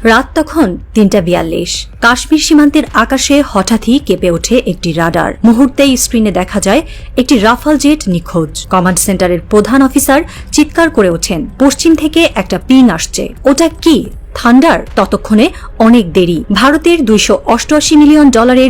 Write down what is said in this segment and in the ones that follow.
রাত তখন ৩:৪২। কাশ্মীর সীমান্তের আকাশে হঠাৎই কেঁপে ওঠে একটি রাডার। মুহূর্তেই স্ক্রিনে দেখা যায় একটি রাফাল জেট নিখোঁজ। কমান্ড সেন্টারের প্রধান অফিসার চিৎকার করে ওঠেন, পশ্চিম থেকে একটা পিং আসছে। ওটা কি থান্ডার? ততক্ষণে অনেক দেরি। ভারতের $288 মিলিয়ন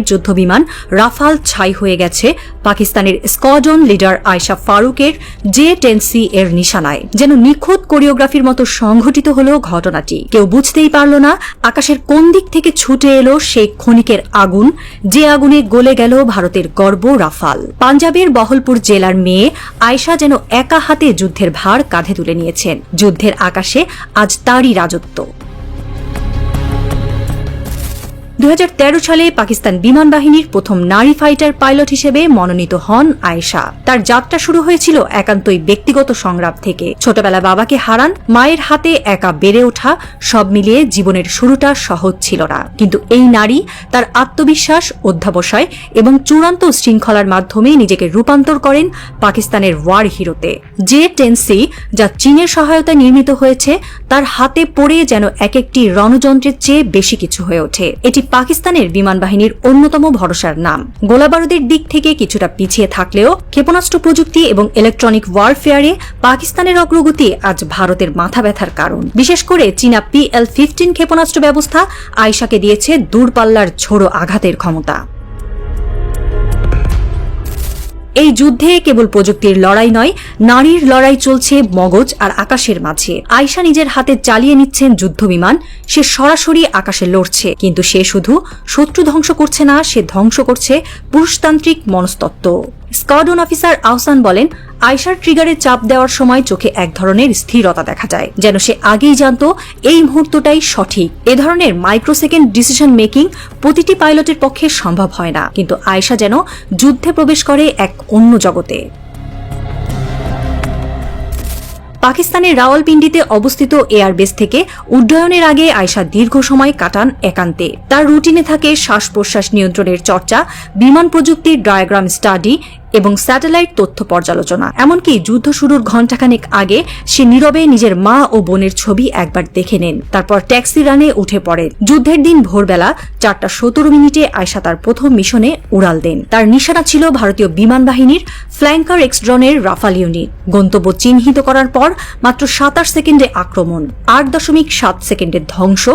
যুদ্ধবিমান রাফাল ছাই হয়ে গেছে পাকিস্তানের স্কোয়াড্রন লিডার আয়েশা ফারুকের J-10C এর নিশানায়। যেন নিখুঁত কোরিওগ্রাফির মতো সংঘটিত হলো ঘটনাটি। কেউ বুঝতেই পারল না আকাশের কোন দিক থেকে ছুটে এলো সেই ক্ষণিকের আগুন, যে আগুনে গলে গেল ভারতের গর্ব রাফাল। পাঞ্জাবের বহলপুর জেলার মেয়ে আয়েশা যেন একা হাতে যুদ্ধের ভার কাঁধে তুলে নিয়েছেন। যুদ্ধের আকাশে আজ তারই রাজত্ব। 2013 সালে পাকিস্তান বিমান বাহিনীর প্রথম নারী ফাইটার পাইলট হিসেবে মনোনীত হন আয়েশা। তার যাত্রা শুরু হয়েছিল একান্তই ব্যক্তিগত সংগ্রাম থেকে। ছোটবেলা বাবাকে হারান, মায়ের হাতে একা বেড়ে ওঠা, সব মিলিয়ে জীবনের শুরুটা সহজ ছিল না। কিন্তু এই নারী তার আত্মবিশ্বাস, অধ্যাবসায় এবং চূড়ান্ত শৃঙ্খলার মাধ্যমে নিজেকে রূপান্তর করেন পাকিস্তানের ওয়ার হিরোতে। J-10C, যা চীনের সহায়তায় নির্মিত হয়েছে, তার হাতে পড়ে যেন এক একটি রণযন্ত্রের চেয়ে বেশি কিছু হয়ে ওঠে। এটি পাকিস্তানের বিমান বাহিনীর অন্যতম ভরসার নাম। গোলাবারুদের দিক থেকে কিছুটা পিছিয়ে থাকলেও ক্ষেপণাস্ত্র প্রযুক্তি এবং ইলেকট্রনিক ওয়ারফেয়ারে পাকিস্তানের অগ্রগতি আজ ভারতের মাথা ব্যথার কারণ। বিশেষ করে চীনা PL-15 ক্ষেপণাস্ত্র ব্যবস্থা আয়েশাকে দিয়েছে দূরপাল্লার ঝোড়ো আঘাতের ক্ষমতা। এই যুদ্ধে কেবল প্রযুক্তির লড়াই নয়, নারীর লড়াই চলছে মগজ আর আকাশের মাঝে। আয়েশা নিজের হাতে চালিয়ে নিচ্ছেন যুদ্ধবিমান। সে সরাসরি আকাশে লড়ছে, কিন্তু সে শুধু শত্রু ধ্বংস করছে না, সে ধ্বংস করছে পুরুষতান্ত্রিক মনস্তত্ত্ব। স্কোয়াড্রন অফিসার আহসান বলেন, আয়েশার ট্রিগারে চাপ দেওয়ার সময় চোখে এক ধরনের স্থিরতা দেখা যায়, যেন সে আগেই জানত এই মুহূর্তটাই সঠিক। এ ধরনের মাইক্রোসেকেন্ড ডিসিশন মেকিং প্রতিটি পাইলটের পক্ষে সম্ভব হয় না, কিন্তু আয়েশা যেন যুদ্ধে প্রবেশ করে এক অন্য জগতে। পাকিস্তানের রাওয়ালপিন্ডিতে অবস্থিত এয়ারবেস থেকে উড্ডয়নের আগে আয়েশা দীর্ঘ সময় কাটান একান্তে। তার রুটিনে থাকে শ্বাস প্রশ্বাস নিয়ন্ত্রণের চর্চা, বিমান প্রযুক্তির ডায়াগ্রাম স্টাডি এবং স্যাটেলাইট তথ্য পর্যালোচনা। এমনকি যুদ্ধ শুরুর ঘণ্টাখানেক আগে সে নীরবে নিজের মা ও বোনের ছবি একবার দেখে নেন, তারপর ট্যাক্সি রানে উঠে পড়েন। যুদ্ধের দিন ভোরবেলা 4:17 আয়েশা তার প্রথম মিশনে উড়াল দেন। তার নিশানা ছিল ভারতীয় বিমান বাহিনীর ফ্ল্যাঙ্কার এক্সড্রনের রাফাল ইউনিট। গন্তব্য চিহ্নিত করার পর মাত্র 27 সেকেন্ডে আক্রমণ, 8.7 সেকেন্ডের ধ্বংস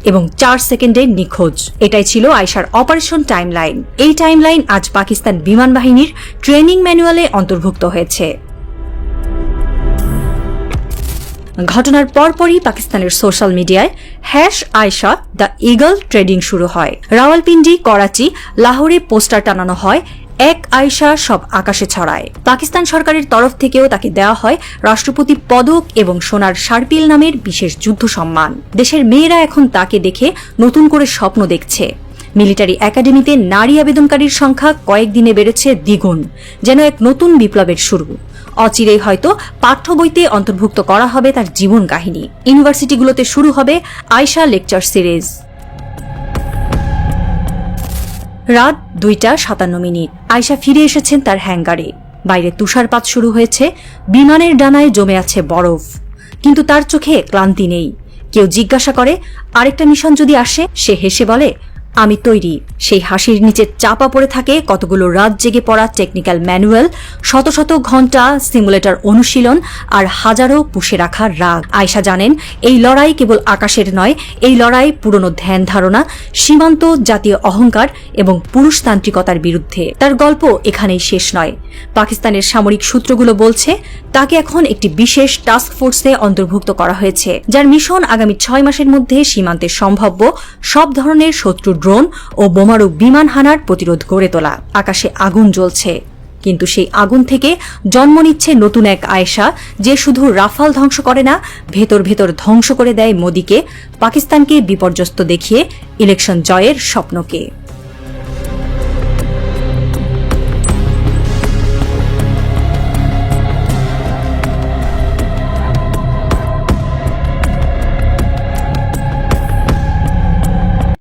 এবং 4 সেকেন্ডে নিখোঁজ। এটাই ছিল আয়েশার অপারেশন টাইমলাইন। এই টাইমলাইন আজ পাকিস্তান বিমান বাহিনীর ট্রেনিং ম্যানুয়ালে অন্তর্ভুক্ত হয়েছে। ঘটনার পরপরই পাকিস্তানের সোশ্যাল মিডিয়ায় #আয়েশা দ্য ইগল ট্রেডিং শুরু হয়। রাওয়ালপিন্ডি, করাচি, লাহোরে পোস্টার টানানো হয়, এক আয়েশা সব আকাশে ছড়ায়। পাকিস্তান সরকারের তরফ থেকেও তাকে দেওয়া হয় রাষ্ট্রপতি পদক এবং সোনার শার্পিল নামের বিশেষ যুদ্ধ সম্মান। দেশের মেয়েরা এখন তাকে দেখে নতুন করে স্বপ্ন দেখছে। মিলিটারি একাডেমিতে নারী আবেদনকারীর সংখ্যা কয়েকদিনে বেড়েছে দ্বিগুণ, যেন এক নতুন বিপ্লবের শুরু। অচিরেই হয়তো পাঠ্য বইতে অন্তর্ভুক্ত করা হবে তার জীবন কাহিনী। ইউনিভার্সিটিগুলোতে শুরু হবে আয়েশা লেকচার সিরিজ। রাত 2:57। আয়েশা ফিরে এসেছেন তার হ্যাঙ্গারে। বাইরে তুষারপাত শুরু হয়েছে, বিমানের ডানায় জমে আছে বরফ, কিন্তু তার চোখে ক্লান্তি নেই। কেউ জিজ্ঞাসা করে, আরেকটা মিশন যদি আসে? সে হেসে বলে, আমি তৈরি। সেই হাসির নিচে চাপা পড়ে থাকে কতগুলো রাত জেগে পড়া টেকনিক্যাল ম্যানুয়াল, শত শত ঘন্টা সিমুলেটর অনুশীলন আর হাজারো পুষে রাখা রাগ। আয়েশা জানেন এই লড়াই কেবল আকাশের নয়, এই লড়াই পুরনো ধ্যান ধারণা, সীমান্ত, জাতীয় অহংকার এবং পুরুষতান্ত্রিকতার বিরুদ্ধে। তার গল্প এখানেই শেষ নয়। পাকিস্তানের সামরিক সূত্রগুলো বলছে তাকে এখন একটি বিশেষ টাস্ক ফোর্সে অন্তর্ভুক্ত করা হয়েছে, যার মিশন আগামী 6 মাসের মধ্যে সীমান্তে সম্ভাব্য সব ধরনের শত্রু ড্রোন ও বোমারু বিমান হানার প্রতিরোধ গড়ে তোলা। আকাশে আগুন জ্বলছে, কিন্তু সেই আগুন থেকে জন্ম নিচ্ছে নতুন এক আয়েশা, যে শুধু রাফাল ধ্বংস করে না, ভেতর ভেতর ধ্বংস করে দেয় মোদিকে, পাকিস্তানকে বিপর্যস্ত দেখিয়ে ইলেকশন জয়ের স্বপ্নকে।